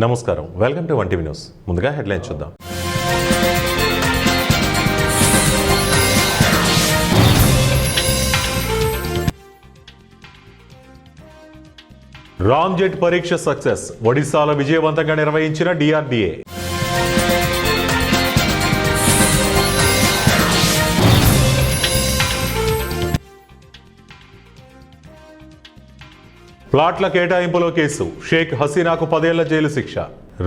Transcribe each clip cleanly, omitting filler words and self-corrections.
నమస్కారం, welcome to 1TV news. ముందుగా headlines చూద్దాం. రామ్జెట్ పరీక్ష సక్సెస్, ఒడిశాలో విజయవంతంగా నిర్వహించిన DRDA. ప్లాట్ల కేటాయింపులో కేసు, షేక్ హసీనాకు 10 ఏళ్ల జైలు శిక్ష.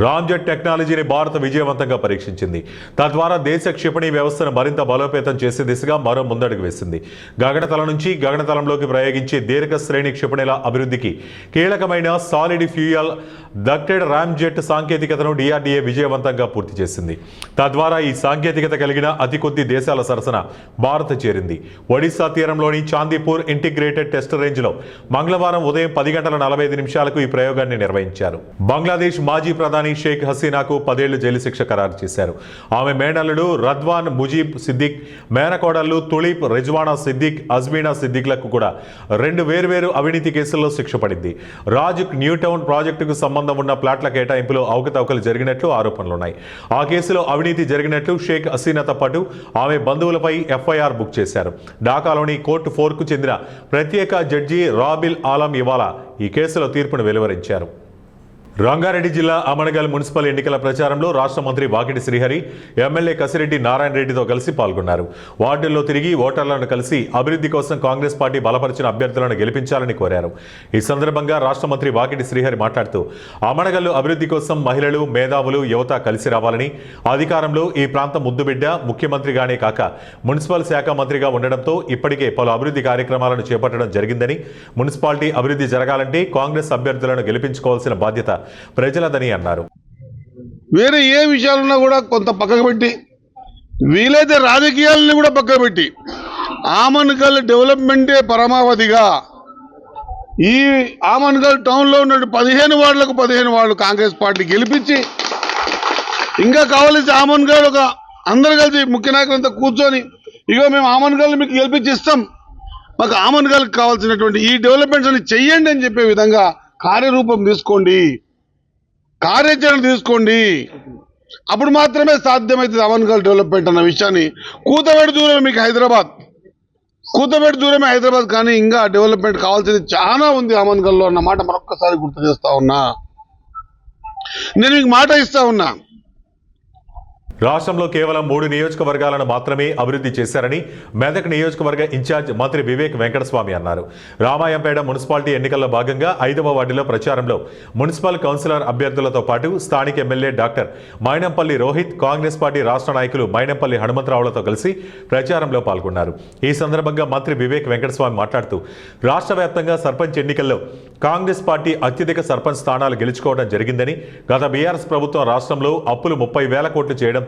రామ్జెట్ టెక్నాలజీని భారత్ విజయవంతంగా పరీక్షించింది. తద్వారా దేశ క్షిపణి వ్యవస్థను మరింత బలోపేతం చేసే దిశగా మరో ముందడుగు వేసింది. గగనతలం నుంచి గగనతలంలోకి ప్రయోగించే దీర్ఘ శ్రేణి క్షిపణిల అభివృద్ధికి కీలకమైన సాలిడ్ ఫ్యూయల్ డక్టెడ్ రామ్జెట్ సాంకేతికతను DRDA విజయవంతంగా పూర్తి చేసింది. తద్వారా ఈ సాంకేతికత కలిగిన అతి కొద్ది దేశాల సరసన భారత్ చేరింది. ఒడిశా తీరంలోని చాందీపూర్ ఇంటిగ్రేటెడ్ టెస్ట్ రేంజ్లో మంగళవారం ఉదయం 10:45 ఈ ప్రయోగాన్ని నిర్వహించారు. బంగ్లాదేశ్ మాజీ ప్రధాని షేక్ హసీనాకు 10 ఏళ్ల జైలు శిక్ష ఖరారు చేశారు. ఆమె మేనల్లుడు రద్వాన్ ముజీబ్ సిద్దిక్, మేనకోడళ్లు తులీప్ రిజ్వానా సిద్దిక్, అజ్మీనా సిద్దిక్లకు కూడా 2 వేర్వేరు అవినీతి కేసుల్లో శిక్ష పడింది. రాజ్ న్యూటౌన్ ప్రాజెక్టుకు సంబంధం ఉన్న ప్లాట్ల కేటాయింపులో అవకతవకలు జరిగినట్లు ఆరోపణలున్నాయి. ఆ కేసులో అవినీతి జరిగినట్లు షేక్ హసీనాతో పాటు ఆమె బంధువులపై FIR బుక్ చేశారు. ఢాకాలోని కోర్టు 4కు చెందిన ప్రత్యేక జడ్జి రాబిల్ ఆలం ఇవాళ ఈ కేసులో తీర్పును వెలువరించారు. రంగారెడ్డి జిల్లా అమనగల్ మున్సిపల్ ఎన్నికల ప్రచారంలో రాష్ట్ర మంత్రి వాకిటి శ్రీహరి, ఎమ్మెల్యే కసిరెడ్డి నారాయణ రెడ్డితో కలిసి పాల్గొన్నారు. వార్డుల్లో తిరిగి ఓటర్లను కలిసి అభివృద్ధి కోసం కాంగ్రెస్ పార్టీ బలపరిచిన అభ్యర్థులను గెలిపించాలని కోరారు. ఈ సందర్భంగా రాష్ట్ర మంత్రి వాకిటి శ్రీహరి మాట్లాడుతూ, అమనగల్ అభివృద్ధి కోసం మహిళలు, మేధావులు, యువత కలిసి రావాలని, అధికారంలో ఈ ప్రాంతం ముద్దుబిడ్డ ముఖ్యమంత్రిగానే కాక మున్సిపల్ శాఖ మంత్రిగా ఉండడంతో ఇప్పటికే పలు అభివృద్ధి కార్యక్రమాలను చేపట్టడం జరిగిందని, మున్సిపాలిటీ అభివృద్ధి జరగాలంటే కాంగ్రెస్ అభ్యర్థులను గెలిపించుకోవాల్సిన బాధ్యత ప్రజలదని అన్నారు. వేరే ఏ విషయాలున్నా కూడా కొంత పక్కకు పెట్టి, వీలైతే రాజకీయాలని కూడా పక్కకు పెట్టి, ఆమన్గల్ డెవలప్మెంటే పరమావధిగా ఈ ఆమన్గల్ టౌన్లో ఉన్న 15 వార్డులకు 15 వార్డులు కాంగ్రెస్ పార్టీ గెలిపించి, ఇంకా కావాల్సి ఆమన్గల్ ఒక అందరు కలిసి ముఖ్య నాయకులంతా కూర్చొని, ఇగో మేము ఆమన్గల్ మీకు గెలిపించి ఇస్తాం, మాకు ఆమన్గల్కి కావాల్సినటువంటి ఈ డెవలప్మెంట్స్ అని చెయ్యండి అని చెప్పే విధంగా కార్యరూపం తీసుకోండి, కార్యాచరణ తీసుకోండి. అప్పుడు మాత్రమే సాధ్యమవుతుంది అమన్గల్ డెవలప్మెంట్ అన్న విషయాన్ని. కూతవేడు దూరమే మీకు హైదరాబాద్, కూతవేడు దూరమే హైదరాబాద్, కానీ ఇంకా డెవలప్మెంట్ కావాల్సింది చాలా ఉంది అమన్గల్లో అన్న మాట మరొక్కసారి గుర్తు చేస్తా ఉన్నా. నేను మీకు మాట ఇస్తా ఉన్నా, రాష్ట్రంలో కేవలం 3 నియోజకవర్గాలను మాత్రమే అభివృద్ధి చేశారని మెదక్ నియోజకవర్గ ఇన్ఛార్జ్ మంత్రి వివేక్ వెంకటస్వామి అన్నారు. రామాయంపేట మున్సిపాలిటీ ఎన్నికల్లో భాగంగా 5వ వార్డులో ప్రచారంలో మున్సిపల్ కౌన్సిలర్ అభ్యర్థులతో పాటు స్థానిక MLA doctor Mynampally Rohit, Congress party రాష్ట్ర నాయకులు మైనంపల్లి హనుమంతరావులతో కలిసి ప్రచారంలో పాల్గొన్నారు. ఈ సందర్భంగా మంత్రి వివేక్ వెంకటస్వామి మాట్లాడుతూ, రాష్ట్ర వ్యాప్తంగా సర్పంచ్ ఎన్నికల్లో కాంగ్రెస్ పార్టీ అత్యధిక సర్పంచ్ స్థానాలు గెలుచుకోవడం జరిగిందని, గత బీఆర్ఎస్ ప్రభుత్వం రాష్ట్రంలో అప్పులు 30,000 కోట్లు చేయడంతో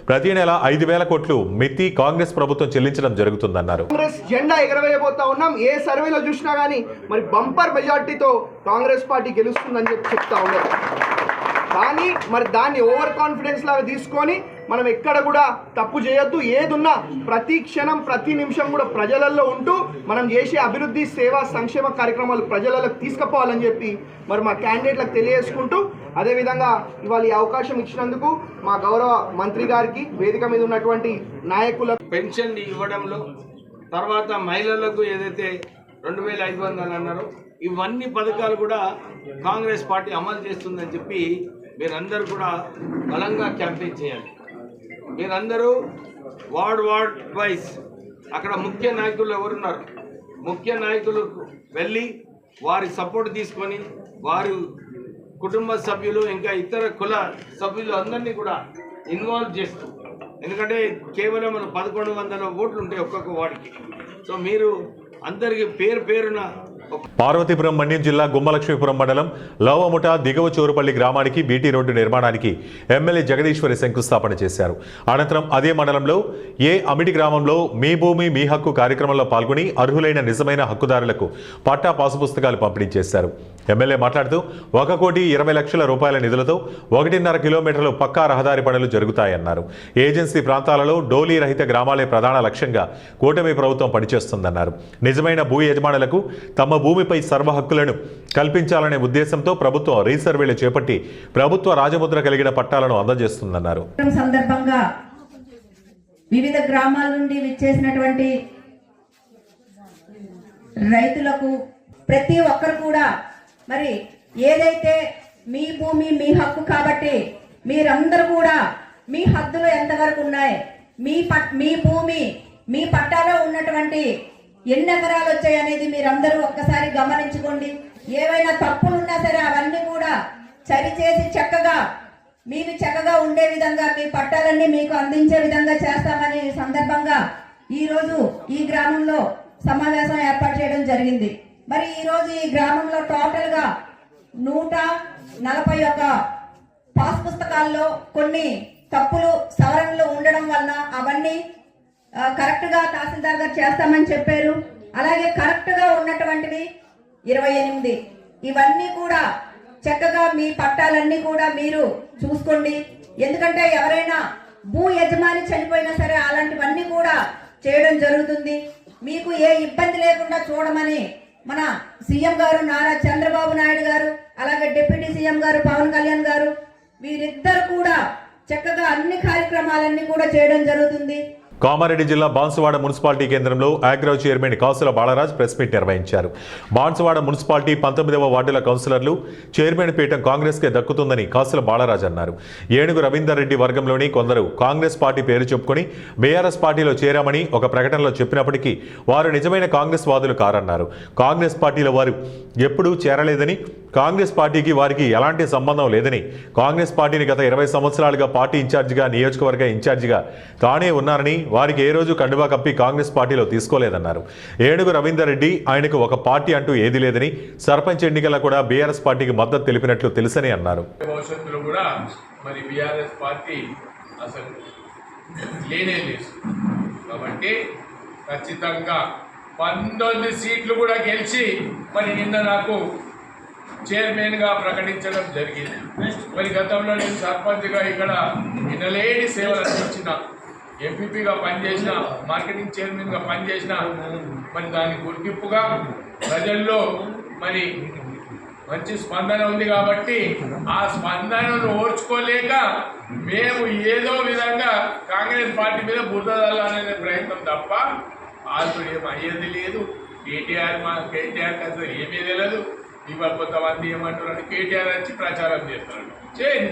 ప్రతి నెల 5,000 కోట్లు మిత్తి కాంగ్రెస్ ప్రభుత్వం చెల్లించడం జరుగుతుందన్నారు. కాంగ్రెస్ జెండా ఎగరవేయబోతా ఉన్నాం. ఏ సర్వేలో చూసినా కానీ మరి బంపర్ మెజార్టీతో కాంగ్రెస్ పార్టీ గెలుస్తుందని చెప్తా ఉన్నారు. కానీ మరి దాన్ని ఓవర్ కాన్ఫిడెన్స్ లాగా తీసుకొని మనం ఎక్కడ కూడా తప్పు చేయొద్దు. ఏదున్నా ప్రతి క్షణం ప్రతి నిమిషం కూడా ప్రజలలో ఉంటూ మనం చేసే అభివృద్ధి, సేవా, సంక్షేమ కార్యక్రమాలు ప్రజలకు తీసుకుపోవాలని చెప్పి మరి మా క్యాండిడేట్లకు తెలియజేసుకుంటూ, అదేవిధంగా ఇవాళ ఈ అవకాశం ఇచ్చినందుకు మా గౌరవ మంత్రి గారికి, వేదిక మీద ఉన్నటువంటి నాయకులకు పెన్షన్ ఇవ్వడంలో, తర్వాత మహిళలకు ఏదైతే 2,500 అన్నారో ఇవన్నీ పథకాలు కూడా కాంగ్రెస్ పార్టీ అమలు చేస్తుందని చెప్పి మీరందరూ కూడా బలంగా క్యాంపెయిన్ చేయాలి. మీరందరూ వార్డ్ వైజ్ అక్కడ ముఖ్య నాయకులు ఎవరున్నారు, ముఖ్య నాయకులకు వెళ్ళి వారి సపోర్ట్ తీసుకొని వారి కుటుంబ సభ్యులు ఇంకా ఇతర కుల సభ్యులు అందరినీ కూడా ఇన్వాల్వ్ చేస్తూ, ఎందుకంటే కేవలం మనం 1,100 ఓట్లు ఉంటాయి ఒక్కొక్క వార్డుకి. సో మీరు అందరికీ పేరున పార్వతీపురం మన్యం జిల్లా గుమ్మలక్ష్మీపురం మండలం లవముట దిగువ చోరుపల్లి గ్రామానికి బీటీ రోడ్డు నిర్మాణానికి ఎమ్మెల్యే జగదీశ్వరి శంకుస్థాపన చేశారు. అనంతరం అదే మండలంలో అమిడి గ్రామంలో మీ భూమి మీ హక్కు కార్యక్రమంలో పాల్గొని అర్హులైన నిజమైన హక్కుదారులకు పట్టా పాసు పుస్తకాలు పంపిణీ చేశారు. ఎమ్మెల్యే మాట్లాడుతూ 1,20,00,000 రూపాయల నిధులతో 1.5 కిలోమీటర్లు పక్కా రహదారి పనులు జరుగుతాయన్నారు. ఏజెన్సీ ప్రాంతాలలో డోలీ రహిత గ్రామాలే ప్రధాన లక్ష్యంగా కూటమి ప్రభుత్వం పనిచేస్తుందన్నారు. నిజమైన భూ యజమానులకు తమ భూమిపై సర్వ హక్కులను కల్పించాలనే ఉద్దేశంతో ప్రభుత్వం రీసర్వేలు చేపట్టి ప్రభుత్వ రాజముద్ర కలిగిన పట్టాలను అందజేస్తుందన్నారు. సందర్భంగా వివిధ గ్రామాల నుండి విచ్చేసినటువంటి రైతులకు ప్రతి ఒక్కరు కూడా మరి ఏదైతే మీ భూమి మీ హక్కు కాబట్టి మీరందరూ కూడా మీ హద్దులు ఎంతవరకు ఉన్నాయి, మీ భూమి మీ పట్టాలో ఉన్నటువంటి ఎన్ని ఎకరాలు వచ్చాయి అనేది మీరందరూ ఒక్కసారి గమనించుకోండి. ఏవైనా తప్పులు ఉన్నా సరే అవన్నీ కూడా సరిచేసి చక్కగా ఉండే విధంగా మీ పట్టాలన్నీ మీకు అందించే విధంగా చేస్తామని సందర్భంగా ఈ రోజు ఈ గ్రామంలో సమావేశం ఏర్పాటు చేయడం జరిగింది. మరి ఈ రోజు ఈ గ్రామంలో టోటల్ గా 141 పాస్ పుస్తకాల్లో కొన్ని తప్పులు సవరణలు ఉండడం వలన అవన్నీ కరెక్ట్ గా తహసీల్దార్ గారు చేస్తామని చెప్పారు. అలాగే కరెక్ట్ గా ఉన్నటువంటివి 28. ఇవన్నీ కూడా చక్కగా మీ పట్టాలన్నీ కూడా మీరు చూసుకోండి. ఎందుకంటే ఎవరైనా భూ యజమాని చనిపోయినా సరే అలాంటివన్నీ కూడా చేయడం జరుగుతుంది. మీకు ఏ ఇబ్బంది లేకుండా చూడమని మన సీఎం గారు నారా చంద్రబాబు నాయుడు గారు, అలాగే డిప్యూటీ సీఎం గారు పవన్ కళ్యాణ్ గారు వీరిద్దరు కూడా చక్కగా అన్ని కార్యక్రమాలన్నీ కూడా చేయడం జరుగుతుంది. కామారెడ్డి జిల్లా బాన్సువాడ మున్సిపాలిటీ కేంద్రంలో ఆగ్రో చైర్మన్ కాసుల బాలరాజ్ ప్రెస్ మీట్ నిర్వహించారు. బాన్సువాడ మున్సిపాలిటీ 19వ వార్డుల కౌన్సిలర్లు చైర్మన్ పీఠం కాంగ్రెస్కే దక్కుతుందని కాసుల బాలరాజ్ అన్నారు. ఏనుగు రవీందర్ రెడ్డి వర్గంలోని కొందరు కాంగ్రెస్ పార్టీ పేరు చెప్పుకొని బీఆర్ఎస్ పార్టీలో చేరామని ఒక ప్రకటనలో చెప్పినప్పటికీ వారు నిజమైన కాంగ్రెస్ వాదులు కారన్నారు. కాంగ్రెస్ పార్టీలో వారు ఎప్పుడూ చేరలేదని, కాంగ్రెస్ పార్టీకి వారికి ఎలాంటి సంబంధం లేదని, కాంగ్రెస్ పార్టీని గత 20 సంవత్సరాలుగా పార్టీ ఇన్ఛార్జిగా, నియోజకవర్గ ఇన్ఛార్జిగా తానే ఉన్నారని, వారికి ఏ రోజు కండువా కప్పి కాంగ్రెస్ పార్టీలో తీసుకోలేదన్నారు. ఏనుగు రవీందర్ రెడ్డి ఆయనకు ఒక పార్టీ అంటూ ఏదీ లేదని, సర్పంచ్ ఎన్నికల్లో కూడా బీఆర్ఎస్ పార్టీకి మద్దతు తెలిపినట్లు తెలుసని అన్నారు. భవిష్యత్తులో కూడా మరి బీఆర్ఎస్ పార్టీ అసలు లేనే లేదు కాబట్టి ఖచ్చితంగా 19 సీట్లు కూడా గెలిచి మరి నిన్న నాకు చైర్మన్గా ప్రకటించడం జరిగింది. మరి గతంలో నేను సర్పంచ్గా ఇక్కడ వినలేని సేవలు అందించిన, ఎంపీపీగా పనిచేసిన, మార్కెటింగ్ చైర్మన్గా పనిచేసిన, మరి దాని గుర్తింపుగా ప్రజల్లో మరి మంచి స్పందన ఉంది కాబట్టి ఆ స్పందనను ఓర్చుకోలేక మేము ఏదో విధంగా కాంగ్రెస్ పార్టీ మీద బురద చల్లాలనే ప్రయత్నం తప్ప వాళ్ళు ఏం అయ్యేది లేదు. కేటీఆర్కి అసలు ఏమీ తెలియదు. ఇవాళ కొంతమంది ఏమంటున్నారు, కేటీఆర్ వచ్చి ప్రచారం చేస్తున్నాడు. చేయండి,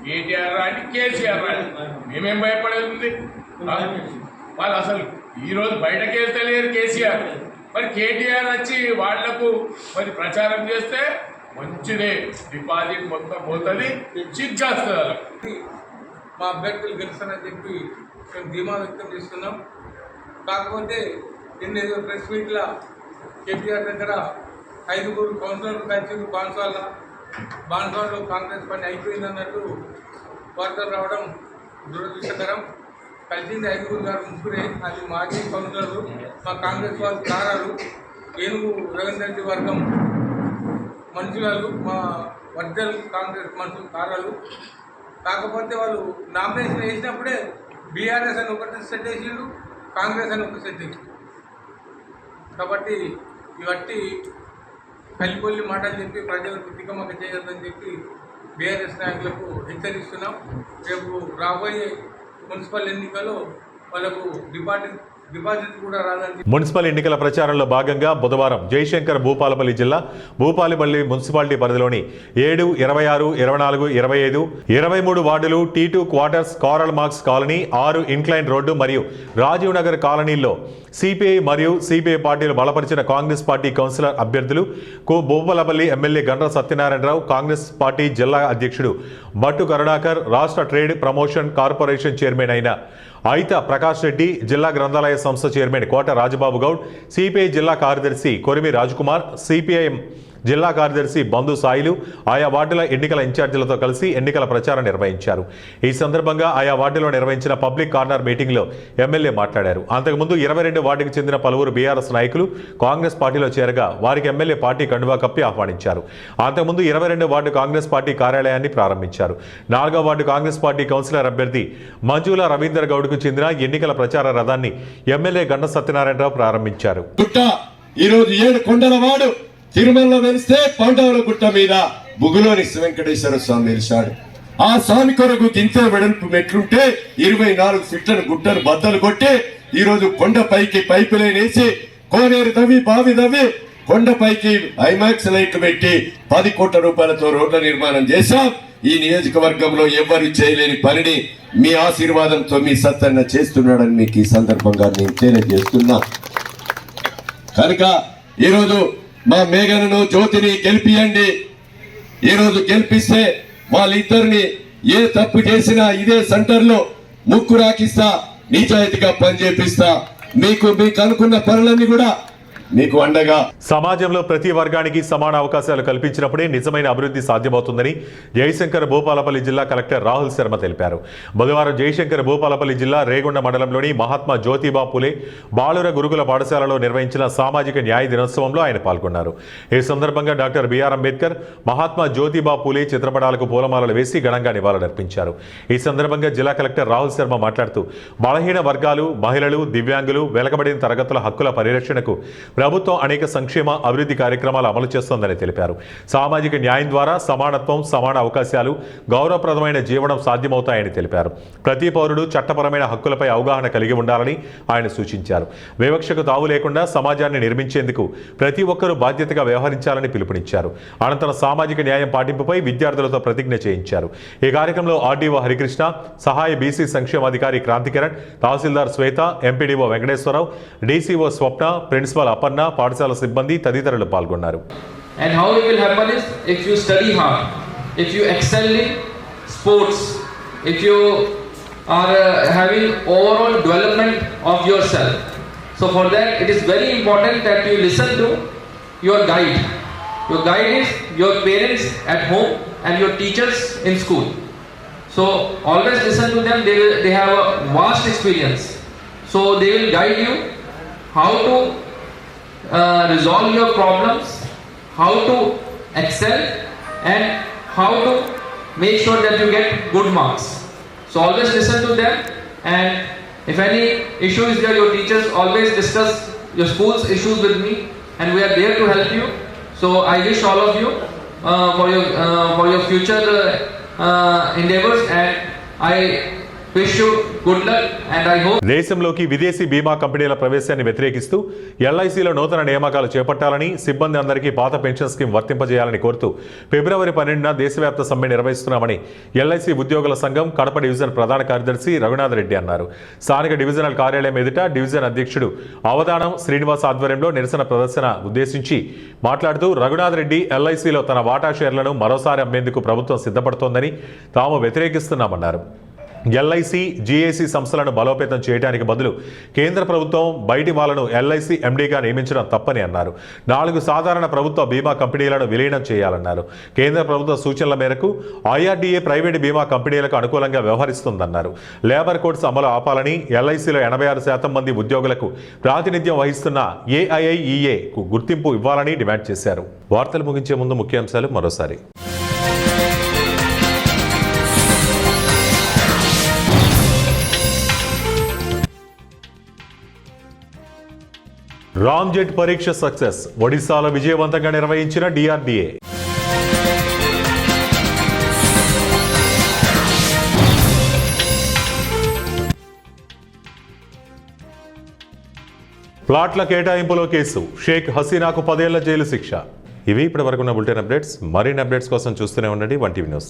కేటీఆర్ రాండి, కేసీఆర్ రాండి, మేమేం భయపడేది ఉంది. వాళ్ళు అసలు ఈరోజు బయటకు వెళ్తలేరు కేసీఆర్. మరి కేటీఆర్ వచ్చి వాళ్లకు మరి ప్రచారం చేస్తే మంచిదే, డిపాజిట్ మొత్తం పోతుంది, చిక్కేస్తుంది. వాళ్ళకి మా అభ్యర్థులు గెలుస్తారని చెప్పి మేము ధీమా వ్యక్తం చేస్తున్నాం. కాకపోతే నిన్న ప్రెస్ మీట్లో కేటీఆర్ దగ్గర 5 కౌన్సిలర్లు కలిసి బాన్స్వాడలో కాంగ్రెస్ పని అయిపోయింది అన్నట్టు వార్తలు రావడం దురదృష్టకరం. కలిసింది 5 గారు, 3 అది మాజీ కౌన్సిలర్లు, మా కాంగ్రెస్ వాళ్ళు కారాలు, ఏనుగు రవీంద్ర రెడ్డి వర్గం మనుషులు, మా వర్గల్ కాంగ్రెస్ మనుషులు కారాలు. కాకపోతే వాళ్ళు నామినేషన్ వేసినప్పుడే బీఆర్ఎస్ అని ఒకటి సెట్ వేసిండు, కాంగ్రెస్ అని ఒక సెట్ వేసిండు. కాబట్టి ఇవట్టి కలిపొల్లి మాటలు చెప్పి ప్రజలకు తికమక చేయొద్దని చెప్పి బీఆర్ఎస్ నాయకులకు హెచ్చరిస్తున్నాం. రేపు రాబోయే మున్సిపల్ ఎన్నికల్లో వాళ్ళకు డిపాజిట్ కూడా రాదని. మున్సిపల్ ఎన్నికల ప్రచారంలో భాగంగా బుధవారం జయశంకర్ భూపాలపల్లి జిల్లా భూపాలపల్లి మున్సిపాలిటీ పరిధిలోని 7, 26, 24, 25, 23 వార్డులు, T2 quarters, Karl marks colony, 6 incline road మరియు రాజీవ్ నగర్ కాలనీల్లో సిపిఐ మరియు సిపిఐ పార్టీలు బలపరిచిన కాంగ్రెస్ పార్టీ కౌన్సిలర్ అభ్యర్థులు భూపాలపల్లి ఎమ్మెల్యే గండ్ర సత్యనారాయణరావు, కాంగ్రెస్ పార్టీ జిల్లా అధ్యక్షుడు భట్టు కరుణాకర్, రాష్ట్ర ట్రేడ్ ప్రమోషన్ కార్పొరేషన్ చైర్మన్ అయిన అయిత ప్రకాష్ రెడ్డి, జిల్లా గ్రంథాలయ సంస్థ చైర్మన్ కోట రాజబాబు గౌడ్, సిపిఐ జిల్లా కార్యదర్శి కొరిమి రాజ్కుమార్, సిపిఐఎం జిల్లా కార్యదర్శి బంధు సాయిలు ఆయా వార్డుల ఎన్నికల ఇన్ఛార్జీలతో కలిసి ఎన్నికల ప్రచారం నిర్వహించారు. ఈ సందర్భంగా ఆయా వార్డులో నిర్వహించిన పబ్లిక్ కార్నర్ మీటింగ్లో ఎమ్మెల్యే మాట్లాడారు. అంతకుముందు 22 వార్డుకు చెందిన పలువురు బీఆర్ఎస్ నాయకులు కాంగ్రెస్ పార్టీలో చేరగా వారికి ఎమ్మెల్యే పార్టీ కండువా కప్పి ఆహ్వానించారు. అంతకుముందు 22 వార్డు కాంగ్రెస్ పార్టీ కార్యాలయాన్ని ప్రారంభించారు. 4వ వార్డు కాంగ్రెస్ పార్టీ కౌన్సిలర్ అభ్యర్థి మంజుల రవీందర్ గౌడ్కు చెందిన ఎన్నికల ప్రచార రథాన్ని ఎమ్మెల్యే గండ సత్యనారాయణరావు ప్రారంభించారు. ఈరోజు 7 కొండల వాడు తిరుమలలో వెలిస్తే పాండవుల గుట్ట మీద బుగులోని వెంకటేశ్వర స్వామి వెలిశాడు. ఆ స్వామి కొరకు గింత వెడల్పు మెట్లుంటే 24 ఫీట్లను గుట్టను బద్దలు కొట్టి ఈరోజు కొండపైకి పైపు లైన్ వేసి కోనేరు తవ్వి బావి తవ్వి కొండపైకి ఐమాక్స్ లైట్లు పెట్టి 10 కోట్ల రూపాయలతో రోడ్ల నిర్మాణం చేశాం. ఈ నియోజకవర్గంలో ఎవ్వరు చేయలేని పనిని మీ ఆశీర్వాదంతో మీ సత్తన్న చేస్తున్నాడని మీకు ఈ సందర్భంగా నేను తెలియజేస్తున్నా. కనుక ఈరోజు మా మేఘనను జ్యోతిని గెలిపియండి. ఈరోజు గెలిపిస్తే వాళ్ళిద్దరిని ఏ తప్పు చేసినా ఇదే సెంటర్లో ముక్కు రాకిస్తా, నిజాయితీగా పనిచేపిస్తా. మీకు అనుకున్న పనులన్నీ కూడా మీకు అండగా. సమాజంలో ప్రతి వర్గానికి సమాన అవకాశాలు కల్పించినప్పుడే నిజమైన అభివృద్ధి సాధ్యమవుతుందని జయశంకర్ భూపాలపల్లి జిల్లా కలెక్టర్ రాహుల్ శర్మ తెలిపారు. బుధవారం జయశంకర్ భూపాలపల్లి జిల్లా రేగొండ మండలంలోని మహాత్మా జ్యోతిబా పూలే బాలుర గురుకుల పాఠశాలలో నిర్వహించిన సామాజిక న్యాయ దినోత్సవంలో ఆయన పాల్గొన్నారు. ఈ సందర్భంగా డాక్టర్ బిఆర్ అంబేద్కర్, మహాత్మా జ్యోతిబా పూలే చిత్రపటాలకు పూలమాలలు వేసి ఘనంగా నివాళులర్పించారు. ఈ సందర్భంగా జిల్లా కలెక్టర్ రాహుల్ శర్మ మాట్లాడుతూ బలహీన వర్గాలు, మహిళలు, దివ్యాంగులు, వెనుకబడిన తరగతుల హక్కుల పరిరక్షణకు ప్రభుత్వం అనేక సంక్షేమ అభివృద్ధి కార్యక్రమాలు అమలు చేస్తోందని తెలిపారు. సామాజిక న్యాయం ద్వారా సమానత్వం, సమాన అవకాశాలు, గౌరవప్రదమైన జీవనం సాధ్యమవుతాయని తెలిపారు. ప్రతి పౌరుడు చట్టపరమైన హక్కులపై అవగాహన కలిగి ఉండాలని ఆయన సూచించారు. వివక్షకు తావు లేకుండా సమాజాన్ని నిర్మించేందుకు ప్రతి ఒక్కరూ బాధ్యతగా వ్యవహరించాలని పిలుపునిచ్చారు. అనంతరం సామాజిక న్యాయం పాటింపుపై విద్యార్థులతో ప్రతిజ్ఞ చేయించారు. ఈ కార్యక్రమంలో ఆర్డీఓ హరికృష్ణ, సహాయ బీసీ సంక్షేమాధికారి క్రాంతికిరణ్, తహసీల్దార్ శ్వేత, ఎంపీడీఓ వెంకటేశ్వరరావు, డీసీఓ స్వప్న, ప్రిన్సిపల్ అపర్ణ, పాఠశాల సిబ్బంది తదితరులు పాల్గొన్నారు. And how it will happen is if you study hard, if you excel in sports, if you are having overall development of yourself. So for that it is very important that you listen to your guide. Your guide is your parents at home and your teachers in school. So always listen to them. They have a vast experience. So they will guide you how to resolve your problems, how to excel, and how to make sure that you get good marks. So always listen to them, and if any issue is there, your teachers always discuss your school's issues with me, and we are there to help you. So I wish all of you for your future endeavors, and I wish you good luck and I hope. దేశంలోకి విదేశీ బీమా కంపెనీల ప్రవేశాన్ని వ్యతిరేకిస్తూ ఎల్ఐసిలో నూతన నియామకాలు చేపట్టాలని, సిబ్బంది అందరికీ పాత పెన్షన్ స్కీమ్ వర్తింపజేయాలని కోరుతూ ఫిబ్రవరి 12న దేశవ్యాప్త సమ్మె నిర్వహిస్తున్నామని ఎల్ఐసి ఉద్యోగుల సంఘం కడప డివిజన్ ప్రధాన కార్యదర్శి రఘునాథ్ రెడ్డి అన్నారు. స్థానిక డివిజనల్ కార్యాలయం ఎదుట డివిజన్ అధ్యక్షుడు అవధానం శ్రీనివాస్ ఆధ్వర్యంలో నిరసన ప్రదర్శన ఉద్దేశించి మాట్లాడుతూ రఘునాథ్ రెడ్డి ఎల్ఐసిలో తన వాటా షేర్లను మరోసారి అమ్మేందుకు ప్రభుత్వం సిద్ధపడుతోందని తాము వ్యతిరేకిస్తున్నామన్నారు. ఎల్ఐసి, జీఏసీ సంస్థలను బలోపేతం చేయడానికి బదులు కేంద్ర ప్రభుత్వం బయటి వాళ్లను ఎల్ఐసి ఎండీగా నియమించడం తప్పని అన్నారు. 4 సాధారణ ప్రభుత్వ బీమా కంపెనీలను విలీనం చేయాలన్నారు. కేంద్ర ప్రభుత్వ సూచనల మేరకు ఐఆర్డీఏ ప్రైవేటు బీమా కంపెనీలకు అనుకూలంగా వ్యవహరిస్తుందన్నారు. లేబర్ కోడ్స్ అమలు ఆపాలని, ఎల్ఐసిలో 86% మంది ఉద్యోగులకు ప్రాతినిధ్యం వహిస్తున్న ఏఐఐఈఏకు గుర్తింపు ఇవ్వాలని డిమాండ్ చేశారు. వార్తలు ముగించే ముందు ముఖ్యాంశాలు మరోసారి. రామ్జెట్ పరీక్ష సక్సెస్, ఒడిశాలో విజయవంతంగా నిర్వహించిన డిఆర్డీఏ. ప్లాట్ల కేటాయింపులో కేసు, షేక్ హసీనాకు 10 ఏళ్ల జైలు శిక్ష. ఇవి ఇప్పటి వరకు ఉన్న బులెటిన్ అప్డేట్స్. మరిన్ని అప్డేట్స్ కోసం చూస్తూనే ఉండండి 1TV న్యూస్.